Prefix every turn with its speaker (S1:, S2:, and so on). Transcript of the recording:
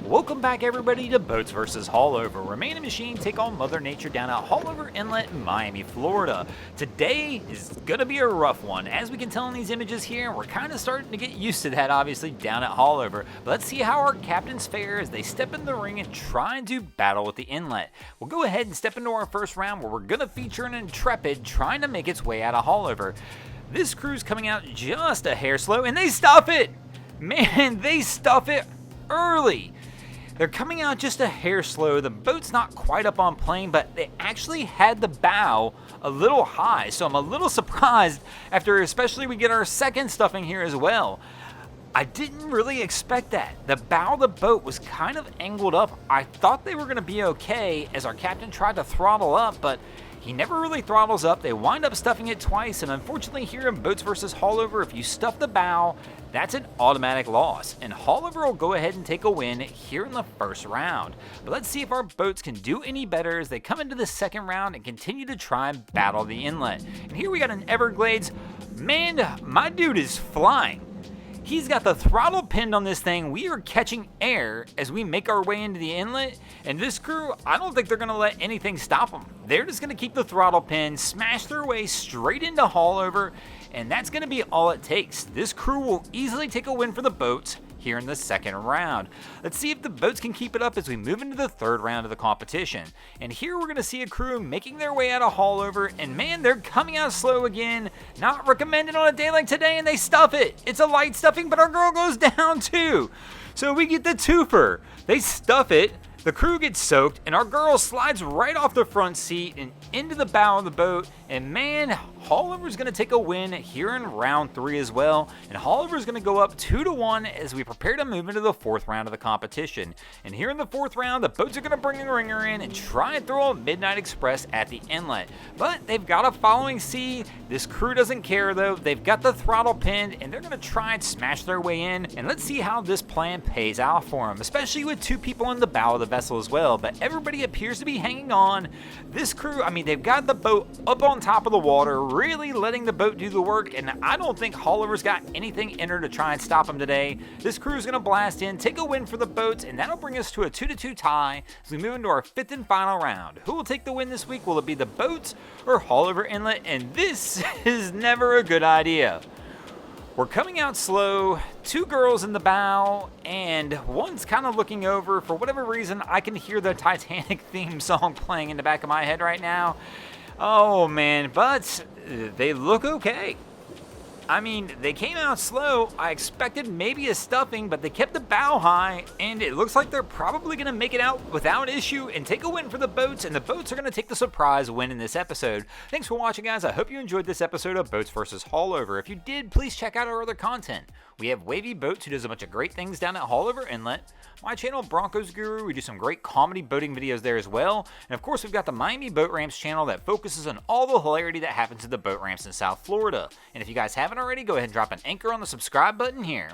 S1: Welcome back everybody to Boats vs. Haulover, where Man and Machine take on Mother Nature down at Haulover Inlet in Miami, Florida. Today is gonna be a rough one. As we can tell in these images here, we're kind of starting to get used to that obviously down at Haulover. But let's see how our captains fare as they step in the ring and try and do battle with the inlet. We'll go ahead and step into our first round where we're gonna feature an Intrepid trying to make its way out of Haulover. This crew's coming out just a hair slow and they stuff it! Man, they stuff it early! They're coming out just a hair slow. The boat's not quite up on plane, but they actually had the bow a little high. So I'm a little surprised after especially we get our second stuffing here as well. I didn't really expect that. The bow of the boat was kind of angled up. I thought they were going to be okay as our captain tried to throttle up, but he never really throttles up. They wind up stuffing it twice, and unfortunately here in Boats vs. Haulover, if you stuff the bow, that's an automatic loss, and Haulover will go ahead and take a win here in the first round. But let's see if our boats can do any better as they come into the second round and continue to try and battle the inlet. And here we got an Everglades. Man, my dude is flying. He's got the throttle pinned on this thing. We are catching air as we make our way into the inlet. And this crew, I don't think they're going to let anything stop them. They're just going to keep the throttle pinned, smash their way straight into Haulover, and that's going to be all it takes. This crew will easily take a win for the boats here in the second round. Let's see if the boats can keep it up as we move into the third round of the competition. And here we're going to see a crew making their way out of Haulover, and man, they're coming out slow again. Not recommended on a day like today, and they stuff it. It's a light stuffing, but our girl goes down too. So we get the twofer. They stuff it. The crew gets soaked, and our girl slides right off the front seat and into the bow of the boat. And man, Haulover's going to take a win here in round 3 as well. And Haulover's going to go up 2-1 as we prepare to move into the fourth round of the competition. And here in the fourth round, the boats are going to bring a ringer in and try and throw a Midnight Express at the inlet. But they've got a following sea. This crew doesn't care though. They've got the throttle pinned, and they're going to try and smash their way in. And let's see how this plan pays out for them, especially with 2 people in the bow of the vessel as well. But everybody appears to be hanging on. This crew, I mean, they've got the boat up on top of the water, really letting the boat do the work, and I don't think Haulover's got anything in her to try and stop them today. This crew is going to blast in, take a win for the boats, and that'll bring us to a 2-2 tie as we move into our 5th and final round. Who will take the win this week? Will it be the boats or Haulover Inlet? And this is never a good idea. We're coming out slow, 2 girls in the bow, and one's kind of looking over. For whatever reason, I can hear the Titanic theme song playing in the back of my head right now. Oh man, but they look okay. I mean, they came out slow. I expected maybe a stuffing, but they kept the bow high, and it looks like they're probably going to make it out without issue and take a win for the boats, and the boats are going to take the surprise win in this episode. Thanks for watching, guys. I hope you enjoyed this episode of Boats vs. Haulover. If you did, please check out our other content. We have Wavy Boats, who does a bunch of great things down at Haulover Inlet. My channel, Broncos Guru, we do some great comedy boating videos there as well. And of course, we've got the Miami Boat Ramps channel that focuses on all the hilarity that happens at the boat ramps in South Florida. And if you guys haven't already, go ahead and drop an anchor on the subscribe button here.